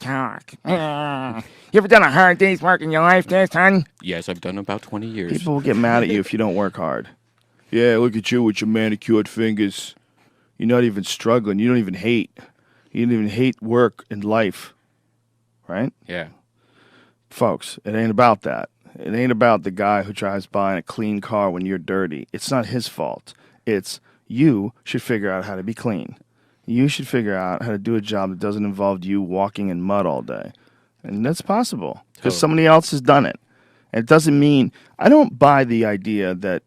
talk. You ever done a hard day's work in your life there, son? Yes, I've done about 20 years. People will get mad at you if you don't work hard. Yeah, look at you with your manicured fingers. You're not even struggling. You don't even hate. You don't even hate work and life. Right? Yeah. Folks, it ain't about that. It ain't about the guy who drives by in a clean car when you're dirty. It's not his fault. It's you should figure out how to be clean. You should figure out how to do a job that doesn't involve you walking in mud all day. And that's possible because somebody else has done it. And it doesn't mean, I don't buy the idea that,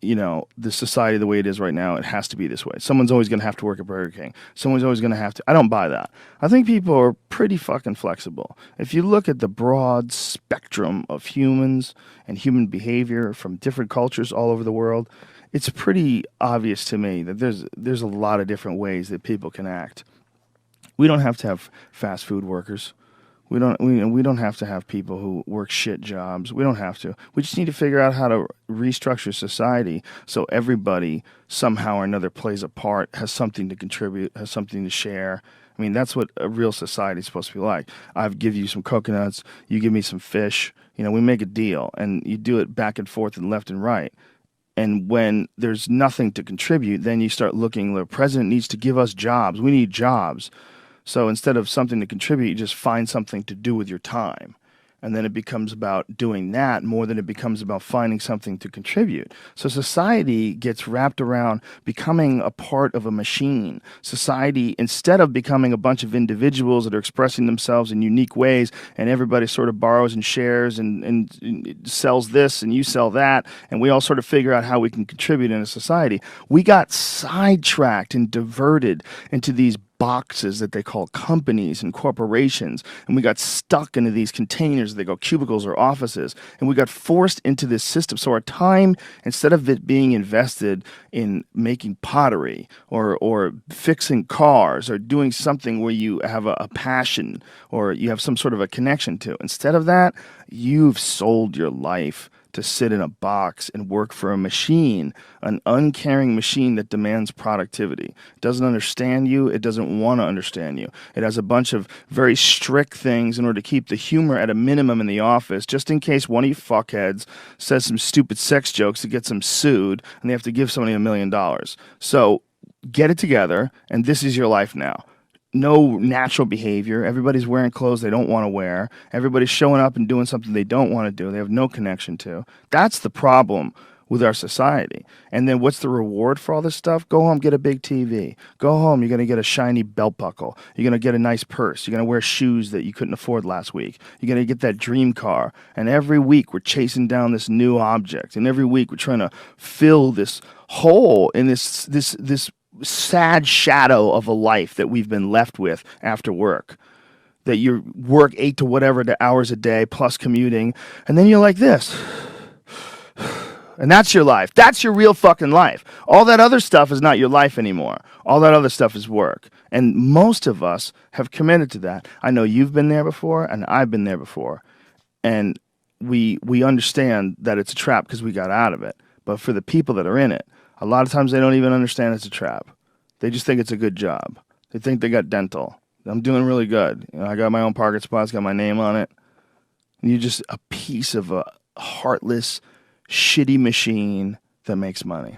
you know, the society the way it is right now, it has to be this way. Someone's always going to have to work at Burger King. Someone's always going to have to. I don't buy that. I think people are pretty fucking flexible. If you look at the broad spectrum of humans and human behavior from different cultures all over the world, it's pretty obvious to me that there's a lot of different ways that people can act. We don't have to have fast food workers. We don't have to have people who work shit jobs. We don't have to. We just need to figure out how to restructure society so everybody somehow or another plays a part, has something to contribute, has something to share. I mean, that's what a real society is supposed to be like. I give you some coconuts, you give me some fish. You know, we make a deal, and you do it back and forth and left and right. And when there's nothing to contribute, then you start looking, the president needs to give us jobs. We need jobs. So instead of something to contribute, you just find something to do with your time. And then it becomes about doing that more than it becomes about finding something to contribute. So society gets wrapped around becoming a part of a machine. Society, instead of becoming a bunch of individuals that are expressing themselves in unique ways, and everybody sort of borrows and shares and sells this and you sell that, and we all sort of figure out how we can contribute in a society, we got sidetracked and diverted into these boxes that they call companies and corporations, and we got stuck into these containers, they go cubicles or offices, and we got forced into this system. So our time, instead of it being invested in making pottery or fixing cars or doing something where you have a passion or you have some sort of a connection to, instead of that, you've sold your life to sit in a box and work for a machine, an uncaring machine that demands productivity. It doesn't understand you. It doesn't want to understand you. It has a bunch of very strict things in order to keep the humor at a minimum in the office, just in case one of you fuckheads says some stupid sex jokes that gets them sued and they have to give somebody $1 million. So get it together, and this is your life now. No natural behavior. Everybody's wearing clothes they don't want to wear. Everybody's showing up and doing something they don't want to do. They have no connection to. That's the problem with our society. And then what's the reward for all this stuff? Go home, get a big TV. Go home, you're going to get a shiny belt buckle. You're going to get a nice purse. You're going to wear shoes that you couldn't afford last week. You're going to get that dream car. And every week we're chasing down this new object. And every week we're trying to fill this hole in this sad shadow of a life that we've been left with after work. That you work 8 to whatever hours a day plus commuting, and then you're like this. And that's your life. That's your real fucking life. All that other stuff is not your life anymore. All that other stuff is work. And most of us have committed to that. I know you've been there before, and I've been there before. And we understand that it's a trap because we got out of it. But for the people that are in it, a lot of times they don't even understand it's a trap. They just think it's a good job. They think they got dental. I'm doing really good. You know, I got my own parking spots, got my name on it. And you're just a piece of a heartless, shitty machine that makes money.